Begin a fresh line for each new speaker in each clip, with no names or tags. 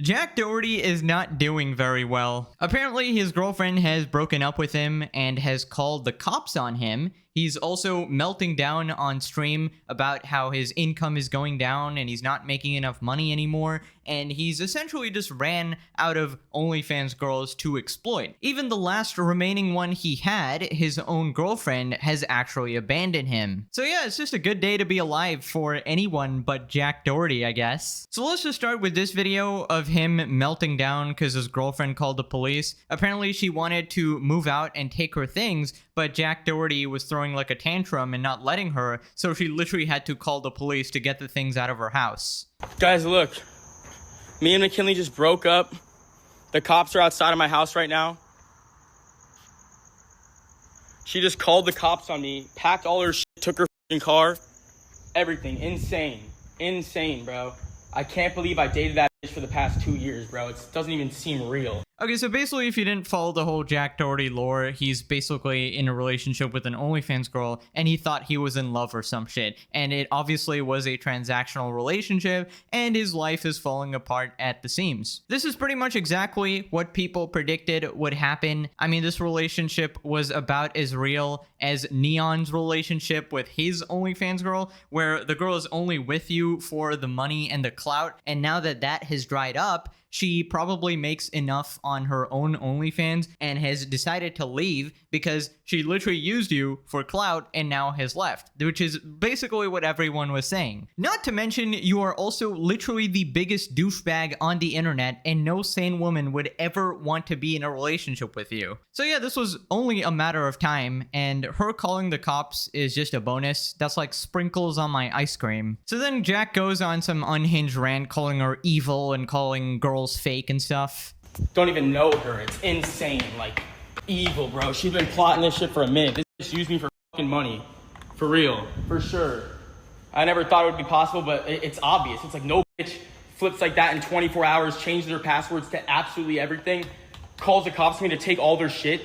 Jack Doherty is not doing very well. Apparently, his girlfriend has broken up with him and has called the cops on him. He's also melting down on stream about how his income is going down and he's not making enough money anymore, and he's essentially just ran out of OnlyFans girls to exploit. Even the last remaining one he had, his own girlfriend, has actually abandoned him. So yeah, it's just a good day to be alive for anyone but Jack Doherty, I guess. So let's just start with this video of him melting down because his girlfriend called the police. Apparently she wanted to move out and take her things, but Jack Doherty was throwing like a tantrum and not letting her, so she literally had to call the police to get the things out of her house.
Guys, look. Me and McKinley just broke up. The cops are outside of my house right now. She just called the cops on me, packed all her shit, took her f***ing car. Everything. Insane. Insane, bro. I can't believe I dated that bitch for the past 2 years, bro. It doesn't even seem real.
Okay, so basically, if you didn't follow the whole Jack Doherty lore, he's basically in a relationship with an OnlyFans girl, and he thought he was in love or some shit. And it obviously was a transactional relationship, and his life is falling apart at the seams. This is pretty much exactly what people predicted would happen. I mean, this relationship was about as real as Neon's relationship with his OnlyFans girl, where the girl is only with you for the money and the clout, and now that that has dried up, she probably makes enough on her own OnlyFans and has decided to leave because she literally used you for clout and now has left, which is basically what everyone was saying. Not to mention, you are also literally the biggest douchebag on the internet, and no sane woman would ever want to be in a relationship with you. So yeah, this was only a matter of time, and her calling the cops is just a bonus. That's like sprinkles on my ice cream. So then Jack goes on some unhinged rant calling her evil and calling girls fake and stuff.
Don't even know her. It's insane. Like, evil, bro. She's been plotting this shit for a minute. This bitch used me for fucking money. For real. For sure. I never thought it would be possible, but it's obvious. It's like no bitch flips like that in 24 hours, changes their passwords to absolutely everything, calls the cops on me to take all their shit,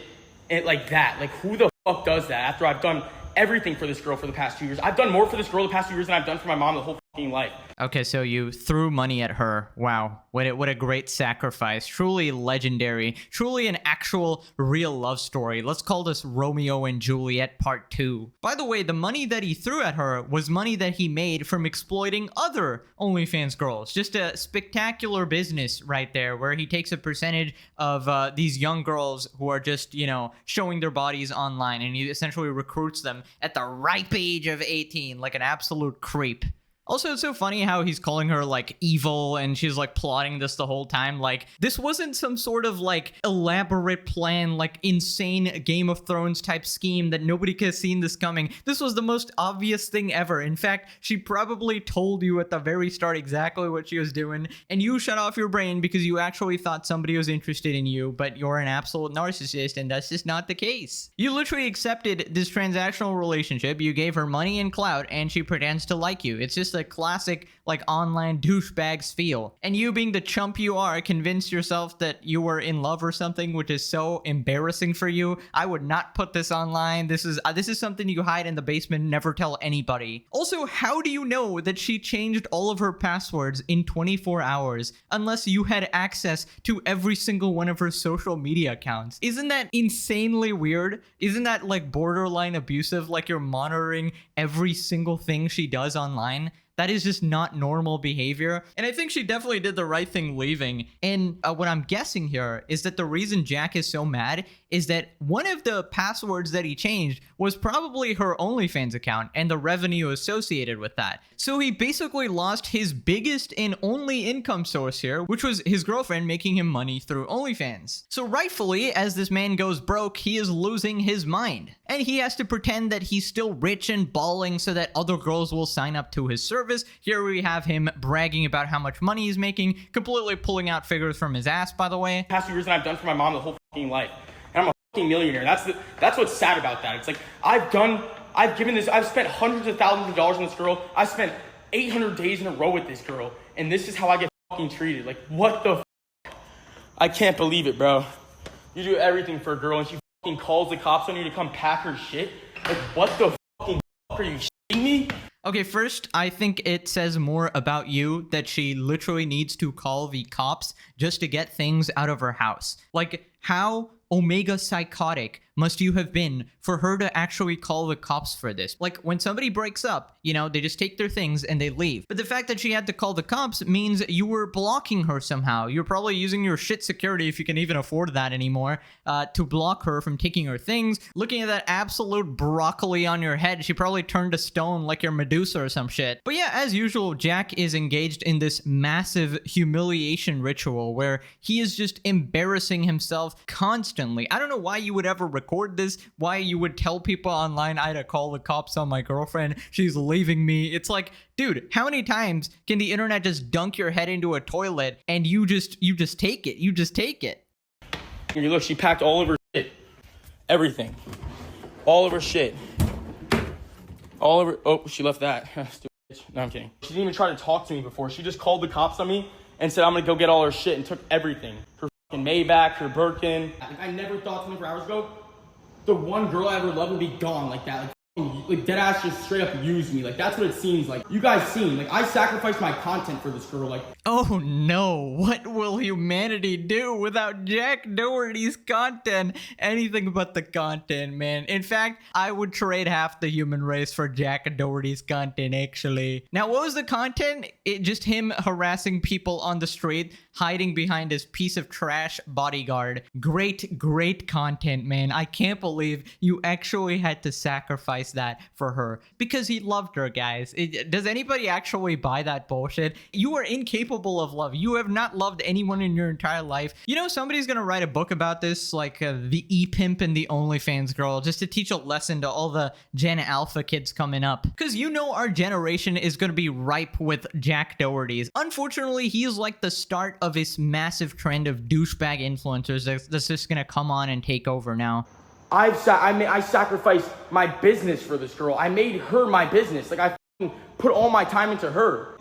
and like that. Like, who the fuck does that after I've done everything for this girl for the past 2 years? I've done more for this girl the past 2 years than I've done for my mom the whole fucking life.
Okay, so you threw money at her. Wow, what a great sacrifice. Truly legendary. Truly an actual real love story. Let's call this Romeo and Juliet Part 2. By the way, the money that he threw at her was money that he made from exploiting other OnlyFans girls. Just a spectacular business right there, where he takes a percentage of these young girls who are just, you know, showing their bodies online, and he essentially recruits them at the ripe age of 18 like an absolute creep. Also, it's so funny how he's calling her, like, evil, and she's, like, plotting this the whole time. Like, this wasn't some sort of, like, elaborate plan, like, insane Game of Thrones type scheme that nobody could have seen this coming. This was the most obvious thing ever. In fact, she probably told you at the very start exactly what she was doing, and you shut off your brain because you actually thought somebody was interested in you, but you're an absolute narcissist, and that's just not the case. You literally accepted this transactional relationship, you gave her money and clout, and she pretends to like you. It's just a classic, like, online douchebags feel. And you, being the chump you are, convinced yourself that you were in love or something, which is so embarrassing for you. I would not put this online. This is something you hide in the basement, never tell anybody. Also, how do you know that she changed all of her passwords in 24 hours unless you had access to every single one of her social media accounts? Isn't that insanely weird? Isn't that, like, borderline abusive? Like, you're monitoring every single thing she does online? That is just not normal behavior. And I think she definitely did the right thing leaving. And what I'm guessing here is that the reason Jack is so mad is that one of the passwords that he changed was probably her OnlyFans account and the revenue associated with that. So he basically lost his biggest and only income source here, which was his girlfriend making him money through OnlyFans. So rightfully, as this man goes broke, he is losing his mind. And he has to pretend that he's still rich and balling so that other girls will sign up to his service. Here we have him bragging about how much money he's making, completely pulling out figures from his ass, by the way.
Past 2 years that I've done for my mom the whole fucking life. And I'm a fucking millionaire. That's what's sad about that. It's like, I've spent hundreds of thousands of dollars on this girl. I spent 800 days in a row with this girl. And this is how I get fucking treated. Like, what the fuck? I can't believe it, bro. You do everything for a girl and she fucking calls the cops on you to come pack her shit. Like, what the fucking fuck, are you shitting me?
Okay, first, I think it says more about you that she literally needs to call the cops just to get things out of her house. Like, how omega psychotic must you have been for her to actually call the cops for this? Like, when somebody breaks up, you know, they just take their things and they leave. But the fact that she had to call the cops means you were blocking her somehow. You're probably using your shit security, if you can even afford that anymore, to block her from taking her things. Looking at that absolute broccoli on your head, she probably turned to stone like your Medusa or some shit. But yeah, as usual, Jack is engaged in this massive humiliation ritual where he is just embarrassing himself constantly. I don't know why you would ever record this, why you would tell people online, I had to call the cops on my girlfriend, she's leaving me. It's like, dude, how many times can the internet just dunk your head into a toilet and you just take it? You just take it.
Look, she packed all of her shit. Everything. All of her shit. All of her... Oh, she left that. Stupid bitch. No, I'm kidding. She didn't even try to talk to me before. She just called the cops on me and said, I'm going to go get all her shit, and took everything. Her fucking Maybach, her Birkin. I never thought 24 hours ago the one girl I ever loved would be gone like that. Like dead ass just straight up used me. Like, that's what it seems like. You guys seen, like, I sacrificed my content for this girl. Like,
oh no, what will humanity do without Jack Doherty's content? Anything but the content, man. In fact, I would trade half the human race for Jack Doherty's content, actually. Now, what was the content? Just him harassing people on the street, hiding behind his piece of trash bodyguard. Great content, man. I can't believe you actually had to sacrifice that for her because he loved her, guys. Does anybody actually buy that bullshit? You are incapable of love. You have not loved anyone in your entire life. You know, somebody's gonna write a book about this, like the e-pimp and the OnlyFans girl, just to teach a lesson to all the Gen Alpha kids coming up. Because you know our generation is gonna be ripe with Jack Doherty's. Unfortunately, he is like the start of this massive trend of douchebag influencers that's just gonna come on and take over now.
I sacrificed my business for this girl. I made her my business. Like, I put all my time into her.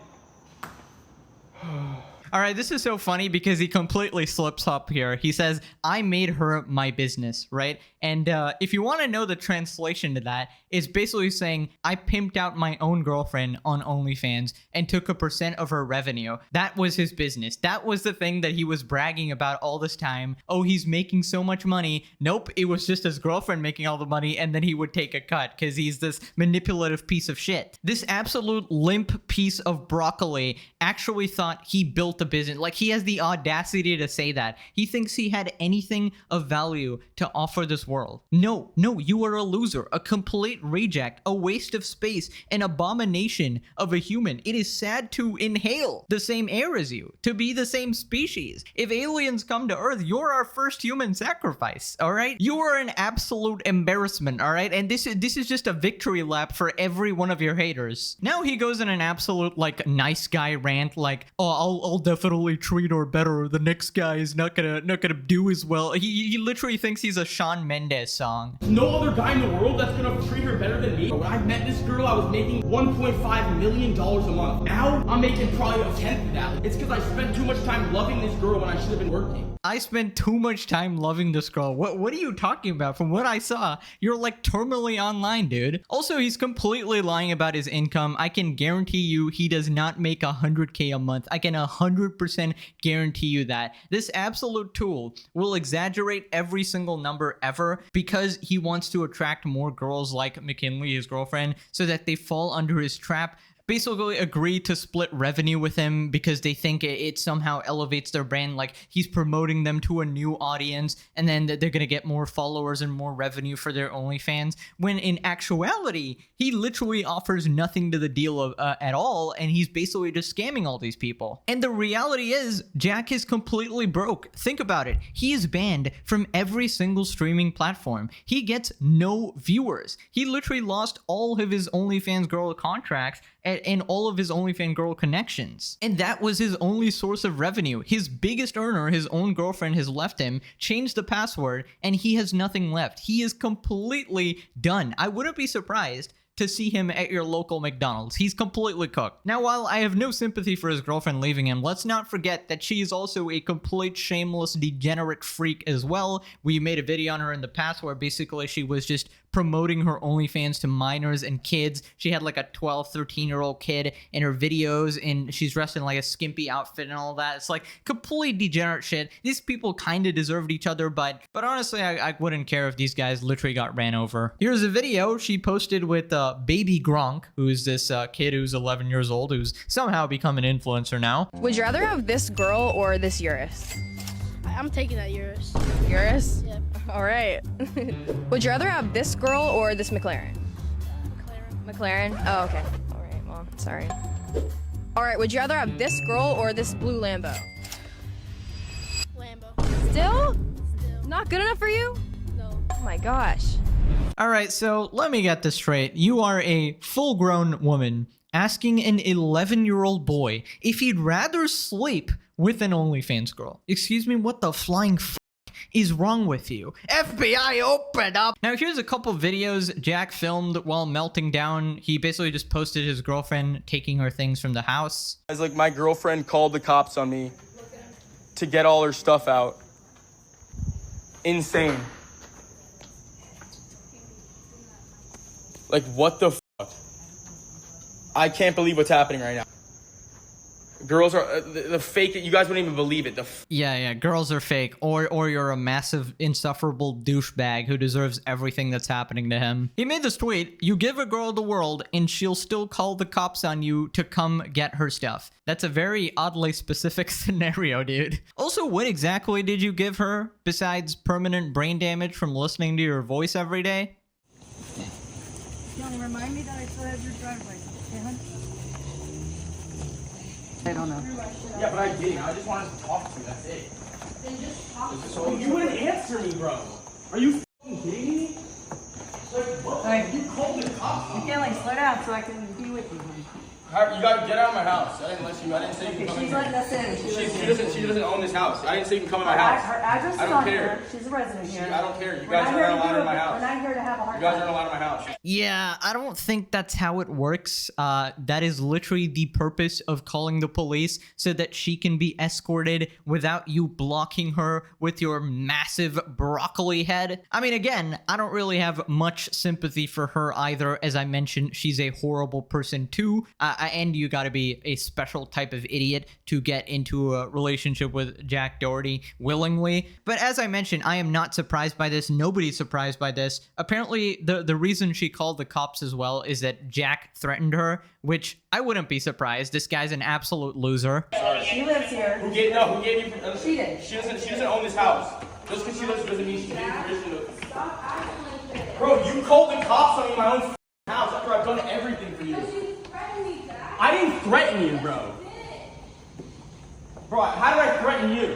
All right, this is so funny because he completely slips up here. He says, I made her my business, right? And if you want to know the translation to that, it's basically saying, I pimped out my own girlfriend on OnlyFans and took a % of her revenue. That was his business. That was the thing that he was bragging about all this time. Oh, he's making so much money. Nope, it was just his girlfriend making all the money, and then he would take a cut because he's this manipulative piece of shit. This absolute limp piece of broccoli actually thought he built a business. Like, he has the audacity to say that. He thinks he had anything of value to offer this world. No, you are a loser, a complete reject, a waste of space, an abomination of a human. It is sad to inhale the same air as you, to be the same species. If aliens come to Earth, you're our first human sacrifice, all right? You are an absolute embarrassment, all right? And this is just a victory lap for every one of your haters. Now he goes in an absolute, like, nice guy rant, like, oh, I'll definitely treat her better. The next guy is not gonna do as well. He literally thinks he's a Shawn Mendes song.
No other guy in the world that's gonna treat her better than me. When I met this girl, I was making $1.5 million a month. Now, I'm making probably a tenth of that. It's because I spent too much time loving this girl when I should have been working.
I spent too much time loving this girl. What are you talking about? From what I saw, you're like terminally online, dude. Also, he's completely lying about his income. I can guarantee you he does not make 100K a month. I can 100% guarantee you that. This absolute tool will exaggerate every single number ever because he wants to attract more girls like McKinley, his girlfriend, so that they fall under his trap. Basically agree to split revenue with him because they think it somehow elevates their brand, like he's promoting them to a new audience and then they're gonna get more followers and more revenue for their OnlyFans, when in actuality he literally offers nothing to the deal at all, and he's basically just scamming all these people. And the reality is Jack is completely broke. Think about it. He is banned from every single streaming platform. He gets no viewers. He literally lost all of his OnlyFans girl contracts and all of his OnlyFans girl connections. And that was his only source of revenue. His biggest earner, his own girlfriend, has left him, changed the password, and he has nothing left. He is completely done. I wouldn't be surprised to see him at your local McDonald's. He's completely cooked. Now, while I have no sympathy for his girlfriend leaving him, let's not forget that she is also a complete shameless, degenerate freak as well. We made a video on her in the past where basically she was just promoting her OnlyFans to minors and kids. She had like a 12, 13-year-old kid in her videos, and she's dressed in like a skimpy outfit and all that. It's like completely degenerate shit. These people kind of deserved each other, but honestly, I wouldn't care if these guys literally got ran over. Here's a video she posted with baby Gronk, who's this kid who's 11 years old, who's somehow become an influencer now.
Would you rather have this girl or this Urus?
I'm taking that Urus.
Urus?
Yep.
All right. Would you rather have this girl or this McLaren?
McLaren.
McLaren? Oh, okay. All right, well, sorry. All right, would you rather have this girl or this blue Lambo?
Lambo.
Still?
Still.
Not good enough for you?
No.
Oh my gosh.
All right, so let me get this straight. You are a full-grown woman asking an 11-year-old boy if he'd rather sleep with an OnlyFans girl. Excuse me, what the flying f is wrong with you? FBI, open up! Now, here's a couple videos Jack filmed while melting down. He basically just posted his girlfriend taking her things from the house.
It's like my girlfriend called the cops on me to get all her stuff out. Insane. Like, what the fuck? I can't believe what's happening right now. Girls are the fake. You guys wouldn't even believe it.
Yeah, girls are fake, or you're a massive, insufferable douchebag who deserves everything that's happening to him. He made this tweet: "You give a girl the world, and she'll still call the cops on you to come get her stuff." That's a very oddly specific scenario, dude. Also, what exactly did you give her besides permanent brain damage from listening to your voice every day?
Young, remind me that I still have your driver's license, okay, hon? I don't know.
Yeah, but I didn't. I just wanted to talk to you. That's it. Then just talk. So you wouldn't answer me, bro. Are you fucking kidding me? Like, what?
Alright.
You called the cops.
You can't like slow down so I can be with you, honey.
You gotta get out of my house. I didn't let you. I didn't say you can come in
She's
here.
letting us in.
She doesn't own this house. I didn't say you can come in my house.
Her address is
I don't
on
care.
here. She's a resident here.
I don't care. You
We're
guys
not here
aren't
to
allowed
do
in my
it.
house.
We're not here to have a hard
You guys
time.
aren't allowed in my house.
Yeah, I don't think that's how it works. That is literally the purpose of calling the police, so that she can be escorted without you blocking her with your massive broccoli head. I mean, again, I don't really have much sympathy for her either. As I mentioned, she's a horrible person too, and you gotta be a special type of idiot to get into a relationship with Jack Doherty willingly. But as I mentioned, I am not surprised by this. Nobody's surprised by this. Apparently, the reason she called the cops as well is that Jack threatened her, which I wouldn't be surprised. This guy's an absolute loser.
She lives here.
Who gave you?
She did.
She doesn't own this house. Just because she lives doesn't mean she gave you permission to. Bro, you called the cops on me in my own house after I've done everything for you. I didn't threaten you, bro. Bro, how did I threaten you?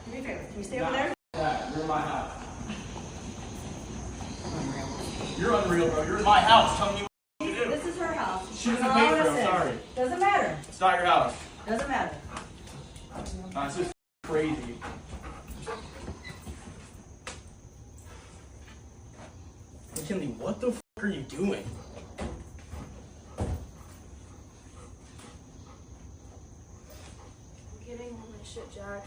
Do me a favor. Can you stay over there?
Yeah, you're in my house. You're unreal, bro. You're in my house. Tell me what to do.
This is her house.
She doesn't pay for it. I'm sorry.
Doesn't matter.
It's not your house.
Doesn't matter.
It's just crazy. McKinley, what the f are you doing?
I'm getting all my shit, Jack.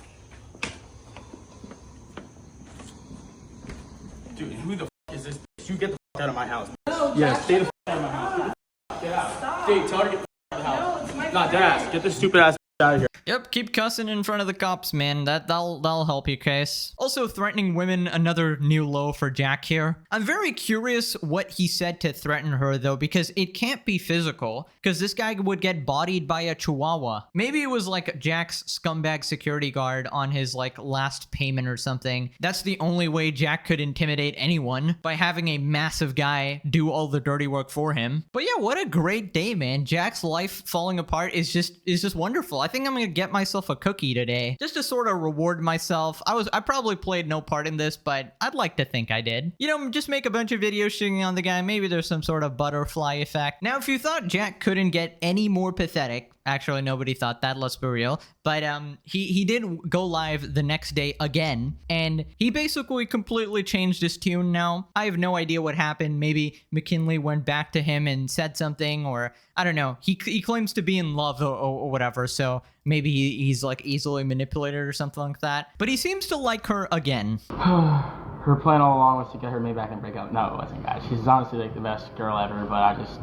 Dude, who the f is this bitch? You get the f out of my house.
No,
Yeah, stay the f out of my house. Get out.
Stop.
Dave, tell her to get the f out of the house.
No, it's my
Nah, deadass, get this stupid ass out of here.
Yep, keep cussing in front of the cops, man. That'll help you, case. Also, threatening women, another new low for Jack here. I'm very curious what he said to threaten her, though, because it can't be physical, because this guy would get bodied by a chihuahua. Maybe it was like Jack's scumbag security guard on his, like, last payment or something. That's the only way Jack could intimidate anyone, by having a massive guy do all the dirty work for him. But yeah, what a great day, man. Jack's life falling apart is just wonderful. I think I'm gonna get myself a cookie today, just to sort of reward myself. I probably played no part in this, but I'd like to think I did. You know, just make a bunch of videos shitting on the guy. Maybe there's some sort of butterfly effect. Now, if you thought Jack couldn't get any more pathetic, actually nobody thought that, let's be real, but he did go live the next day again, and he basically completely changed his tune now. I have no idea what happened. Maybe McKinley went back to him and said something, or I don't know. He claims to be in love or whatever, so maybe he's like easily manipulated or something like that. But he seems to like her again.
Her her plan all along was to get her made back and break up. No, it wasn't, guys. She's honestly like the best girl ever, but I just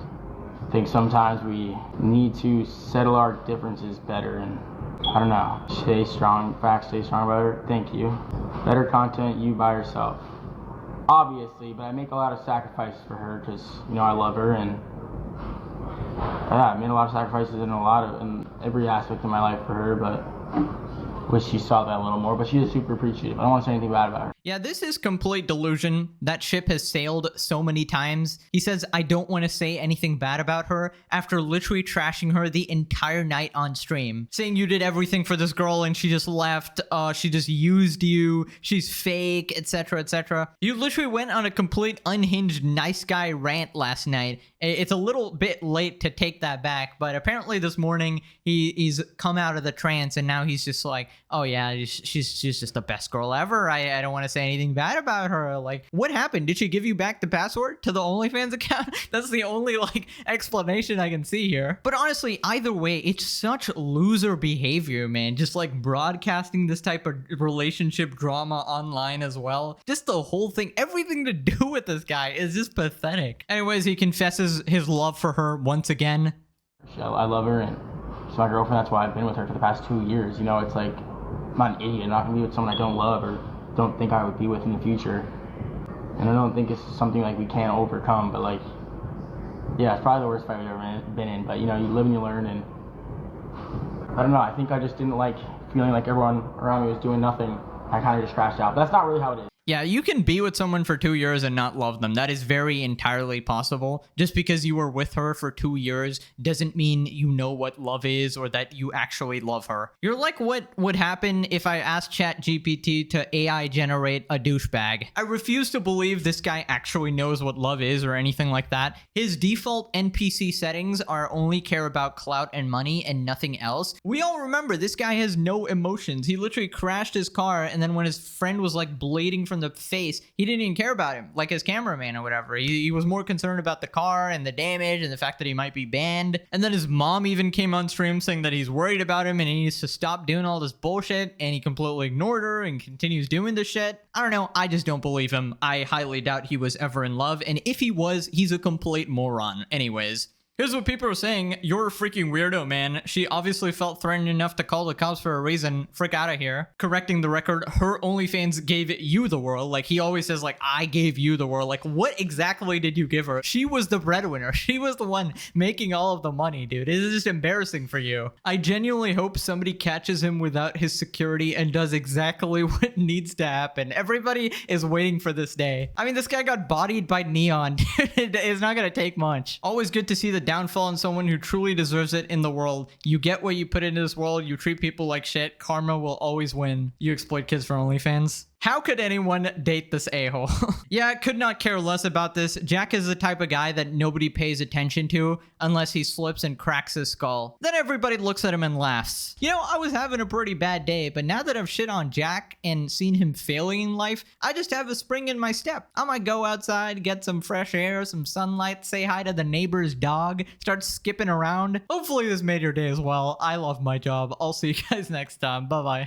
think sometimes we need to settle our differences better, and I don't know. Stay strong, facts, stay strong, brother. Thank you. Better content, you by yourself. Obviously, but I make a lot of sacrifices for her because, you know, I love her, and yeah, I made a lot of sacrifices in every aspect of my life for her, but wish she saw that a little more, but she is super appreciative. I don't want to say anything bad about her.
Yeah, this is complete delusion. That ship has sailed so many times. He says, I don't want to say anything bad about her after literally trashing her the entire night on stream. Saying you did everything for this girl and she just left, she just used you, she's fake, etc, etc. You literally went on a complete unhinged nice guy rant last night. It's a little bit late to take that back, but apparently this morning he's come out of the trance and now he's just like, oh yeah, she's just the best girl ever. I don't want to say anything bad about her. Like, what happened? Did she give you back the password to the OnlyFans account? That's the only like explanation I can see here. But honestly, either way, it's such loser behavior, man. Just like broadcasting this type of relationship drama online as well. Just the whole thing, everything to do with this guy is just pathetic. Anyways, he confesses his love for her once again.
I love her, and she's my girlfriend. That's why I've been with her for the past 2 years. You know, it's like, I'm not an idiot. I'm not gonna be with someone I don't love or don't think I would be with in the future. And I don't think it's something like we can't overcome, but like, yeah, it's probably the worst fight we've ever been in, but you know, you live and you learn, and I don't know, I think I just didn't like feeling like everyone around me was doing nothing. I kind of just crashed out. But that's not really how it is.
Yeah, you can be with someone for 2 years and not love them. That is very entirely possible. Just because you were with her for 2 years doesn't mean you know what love is or that you actually love her. You're like what would happen if I asked ChatGPT to AI generate a douchebag. I refuse to believe this guy actually knows what love is or anything like that. His default NPC settings are only care about clout and money and nothing else. We all remember this guy has no emotions. He literally crashed his car, and then when his friend was like bleeding from the face, he didn't even care about him, like his cameraman or whatever. He was more concerned about the car and the damage and the fact that he might be banned. And then his mom even came on stream saying that he's worried about him and he needs to stop doing all this bullshit, and he completely ignored her and continues doing this shit. I don't know, I just don't believe him. I highly doubt he was ever in love, and if he was, he's a complete moron. Anyways, here's what people are saying. You're a freaking weirdo, man. She obviously felt threatened enough to call the cops for a reason. Frick out of here. Correcting the record, her OnlyFans gave you the world. Like, he always says, like, I gave you the world. Like, what exactly did you give her? She was the breadwinner. She was the one making all of the money, dude. It is just embarrassing for you. I genuinely hope somebody catches him without his security and does exactly what needs to happen. Everybody is waiting for this day. I mean, this guy got bodied by Neon. It's not gonna take much. Always good to see the downfall in someone who truly deserves it in the world. You get what you put into this world. You treat people like shit. Karma will always win. You exploit kids for OnlyFans. How could anyone date this a-hole? Yeah, I could not care less about this. Jack is the type of guy that nobody pays attention to unless he slips and cracks his skull. Then everybody looks at him and laughs. You know, I was having a pretty bad day, but now that I've shit on Jack and seen him failing in life, I just have a spring in my step. I might go outside, get some fresh air, some sunlight, say hi to the neighbor's dog, start skipping around. Hopefully this made your day as well. I love my job. I'll see you guys next time. Bye-bye.